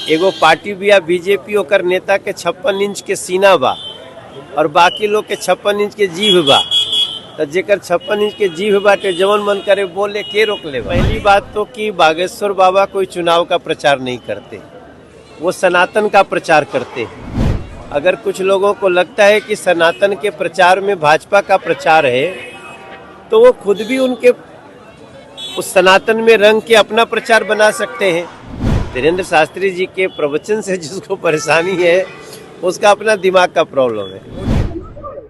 एगो पार्टी बिया बीजेपी ओकर नेता के 56 इंच के सीना बा और बाकी लोग के 56 इंच के जीभ बा। तो जेकर 56 इंच के जीभ बाटे जवन मन करे बोले के रोक ले। पहली बात तो कि बागेश्वर बाबा कोई चुनाव का प्रचार नहीं करते, वो सनातन का प्रचार करते हैं। अगर कुछ लोगों को लगता है कि सनातन के प्रचार में भाजपा का प्रचार है तो वो खुद भी उनके उस सनातन में रंग के अपना प्रचार बना सकते हैं। धीरेन्द्र शास्त्री जी के प्रवचन से जिसको परेशानी है उसका अपना दिमाग का प्रॉब्लम है।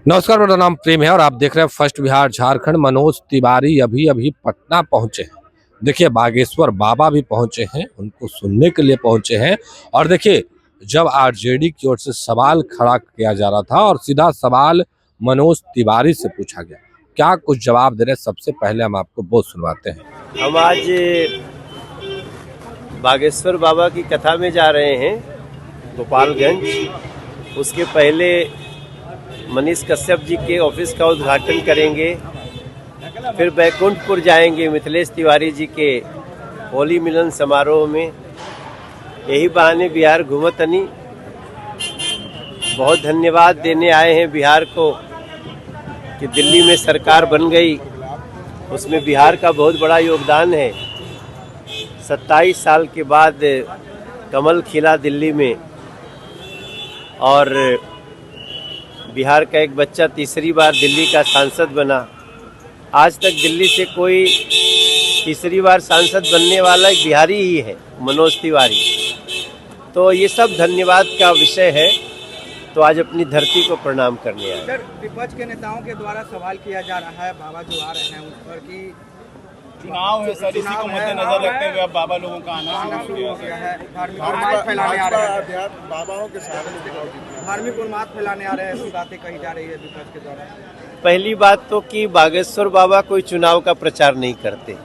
नमस्कार, मेरा नाम प्रेम है और आप देख रहे हैं फर्स्ट बिहार झारखंड। मनोज तिवारी अभी पटना पहुंचे हैं। देखिए, बागेश्वर बाबा भी पहुंचे हैं, उनको सुनने के लिए पहुंचे हैं। और देखिए, जब आरजेडी की ओर से सवाल खड़ा किया जा रहा था और सीधा सवाल मनोज तिवारी से पूछा गया, क्या कुछ जवाब दे रहे, सबसे पहले हम आपको वो सुनवाते हैं। हम आज बागेश्वर बाबा की कथा में जा रहे हैं गोपालगंज। उसके पहले मनीष कश्यप जी के ऑफिस का उद्घाटन करेंगे, फिर बैकुंठपुर जाएंगे मिथिलेश तिवारी जी के होली मिलन समारोह में। यही बहाने बिहार घूमतनी। बहुत धन्यवाद देने आए हैं बिहार को कि दिल्ली में सरकार बन गई, उसमें बिहार का बहुत बड़ा योगदान है। 27 साल के बाद कमल खिला दिल्ली में और बिहार का एक बच्चा तीसरी बार दिल्ली का सांसद बना। आज तक दिल्ली से कोई तीसरी बार सांसद बनने वाला एक बिहारी ही है, मनोज तिवारी। तो ये सब धन्यवाद का विषय है। तो आज अपनी धरती को प्रणाम करने आए। सर, विपक्ष के नेताओं के द्वारा सवाल किया जा रहा है बाबा जो आ रहे हैं उस पर कि चुनाव है सर, इसी को मद्देनजर रखते हुए अब बाबा लोगों का आना शुरू हो गया है। धार्मिक उन्माद फैलाने आ रहे हैं, बाबाओं के धार्मिक उन्माद फैलाने आ रहे हैं, ऐसी बातें कही जा रही है विपक्ष के द्वारा। पहली बात तो कि बागेश्वर बाबा कोई चुनाव का प्रचार नहीं करते,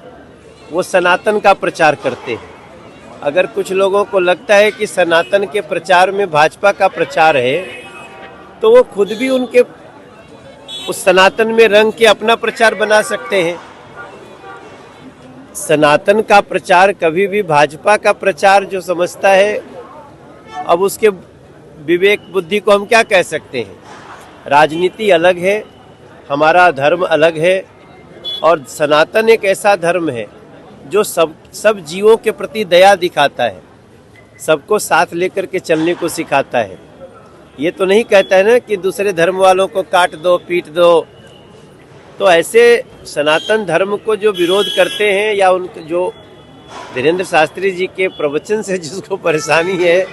वो सनातन का प्रचार करते हैं। अगर कुछ लोगों को लगता है कि सनातन के प्रचार में भाजपा का प्रचार है तो वो खुद भी उनके उस सनातन में रंग के अपना प्रचार बना सकते हैं। सनातन का प्रचार कभी भी भाजपा का प्रचार जो समझता है, अब उसके विवेक बुद्धि को हम क्या कह सकते हैं। राजनीति अलग है, हमारा धर्म अलग है और सनातन एक ऐसा धर्म है जो सब जीवों के प्रति दया दिखाता है, सबको साथ लेकर के चलने को सिखाता है। ये तो नहीं कहता है ना कि दूसरे धर्म वालों को काट दो पीट दो। तो ऐसे सनातन धर्म को जो विरोध करते हैं या उनके जो धीरेन्द्र शास्त्री जी के प्रवचन से जिसको परेशानी है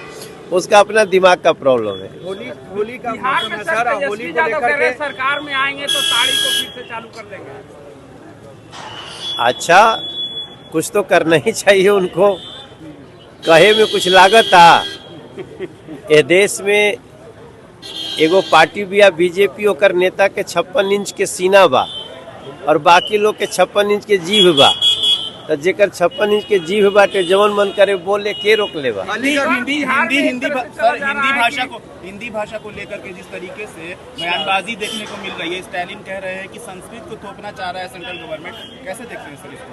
उसका अपना दिमाग का प्रॉब्लम है। होली का बिहार में सर, होली को लेकर के सरकार में आएंगे तो साड़ी को फिर से चालू कर देंगे। अच्छा, कुछ तो करना ही चाहिए उनको, कहे में कुछ लागत आ। ये देश में एगो पार्टी बिया बीजेपी ओकर नेता के 56 इंच के सीना बा और बाकी लोग के 56 इंच के जीभ बा। तो जेकर 56 इंच के जीभ बाटे जवन मन करे बोले के रोक ले बा। हिंदी भाषा को लेकर के जिस तरीके से बयानबाजी देखने को मिल रही है, स्टालिन कह रहे हैं कि संस्कृत को थोपना चाह रहा है सेंट्रल गवर्नमेंट, कैसे देखते हैं सर इसको?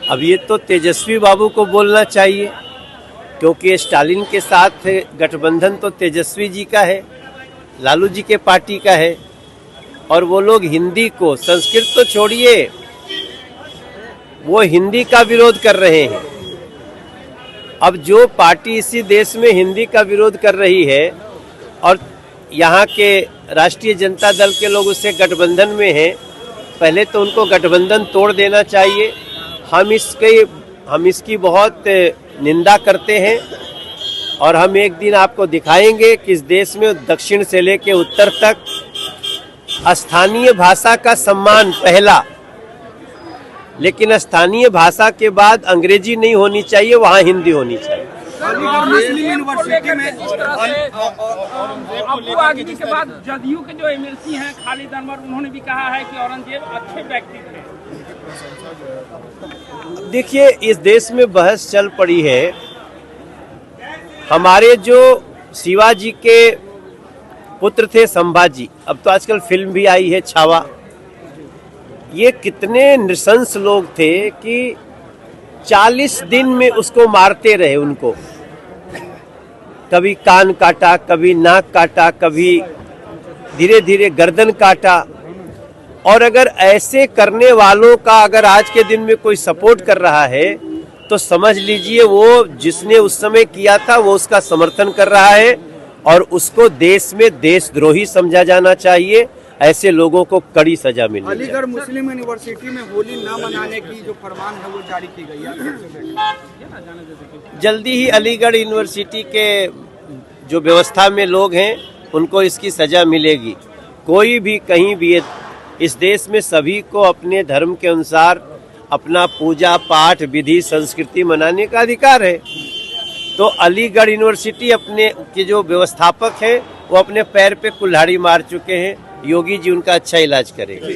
अब ये तो तेजस्वी बाबू को बोलना चाहिए, क्योंकि स्टालिन के साथ गठबंधन तो तेजस्वी जी का है, लालू जी के पार्टी का है। और वो लोग हिंदी को, संस्कृत तो छोड़िए, वो हिंदी का विरोध कर रहे हैं। अब जो पार्टी इसी देश में हिंदी का विरोध कर रही है और यहाँ के राष्ट्रीय जनता दल के लोग उससे गठबंधन में हैं, पहले तो उनको गठबंधन तोड़ देना चाहिए। हम इसकी बहुत निंदा करते हैं और हम एक दिन आपको दिखाएंगे कि इस देश में दक्षिण से लेकर उत्तर तक स्थानीय भाषा का सम्मान पहला, लेकिन स्थानीय भाषा के बाद अंग्रेजी नहीं होनी चाहिए, वहाँ हिंदी होनी चाहिए। मुस्लिम यूनिवर्सिटी में औरंगजेब के बाद जदयू के जो एमएलसी हैं खालिद अनवर, उन्होंने भी कहा है कि औरंगजेब अच्छे व्यक्ति थे। देखिए, इस देश में बहस चल पड़ी है। हमारे जो शिवाजी के पुत्र थे संभाजी, अब तो आजकल फिल्म भी आई है छावा, ये कितने नृशंस लोग थे कि 40 दिन में उसको मारते रहे उनको। कभी कान काटा, कभी नाक काटा, कभी धीरे धीरे गर्दन काटा। और अगर ऐसे करने वालों का अगर आज के दिन में कोई सपोर्ट कर रहा है तो समझ लीजिए वो जिसने उस समय किया था वो उसका समर्थन कर रहा है और उसको देश में देशद्रोही समझा जाना चाहिए। ऐसे लोगों को कड़ी सजा मिलनी चाहिए। अलीगढ़ मुस्लिम यूनिवर्सिटी में होली न मनाने की जो फरमान है वो जारी की गई है। जल्दी ही अलीगढ़ यूनिवर्सिटी के जो व्यवस्था में लोग हैं उनको इसकी सजा मिलेगी। कोई भी कहीं भी इस देश में सभी को अपने धर्म के अनुसार अपना पूजा पाठ विधि संस्कृति मनाने का अधिकार है। तो अलीगढ़ यूनिवर्सिटी अपने के जो व्यवस्थापक हैं वो अपने पैर पे कुल्हाड़ी मार चुके हैं। योगी जी उनका अच्छा इलाज करेंगे।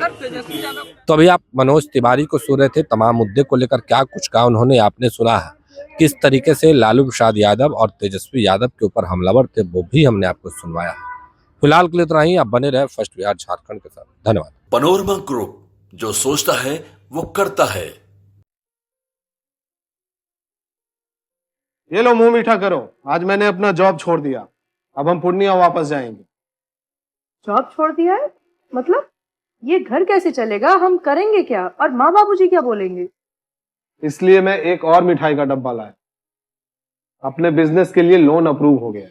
तो अभी आप मनोज तिवारी को सुन रहे थे। तमाम मुद्दे को लेकर क्या कुछ कहा उन्होंने आपने सुना है। किस तरीके से लालू प्रसाद यादव और तेजस्वी यादव के ऊपर हमलावर थे वो भी हमने आपको सुनवाया। फिलहाल के लिए इतना ही। आप बने रहे फर्स्ट बिहार झारखंड के साथ। धन्यवाद। पनोरमा ग्रुप, जो सोचता है वो करता है। ये लो मुंह मीठा करो, आज मैंने अपना जॉब छोड़ दिया। अब हम पूर्णिया वापस जाएंगे। जॉब छोड़ दिया है? मतलब ये घर कैसे चलेगा? हम करेंगे क्या? और माँ बाबूजी क्या बोलेंगे? इसलिए मैं एक और मिठाई का डब्बा लाया। अपने बिजनेस के लिए लोन अप्रूव हो गया।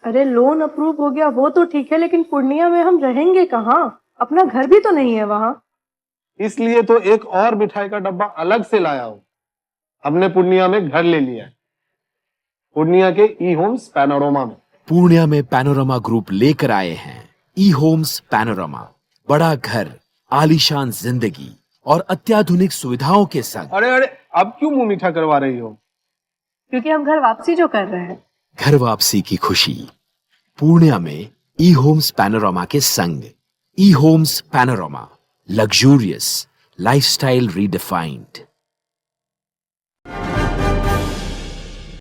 अरे लोन अप्रूव हो गया वो तो ठीक है, लेकिन पूर्णिया में हम रहेंगे कहाँ? अपना घर भी तो नहीं है वहाँ। इसलिए तो एक और मिठाई का डब्बा अलग से लाया हूँ। हमने पूर्णिया में घर ले लिया है, पूर्णिया के ई होम्स पैनोरमा में। पूर्णिया में पैनोरमा ग्रुप लेकर आए हैं ई होम्स पैनोरमा। बड़ा घर, आलीशान जिंदगी और अत्याधुनिक सुविधाओं के संग। अरे अरे अब क्यों मुंह मीठा करवा रही हो? क्योंकि हम घर वापसी जो कर रहे हैं। घर वापसी की खुशी पूर्णिया में ई होम्स पैनोरमा के संग। E homes panorama, luxurious lifestyle redefined.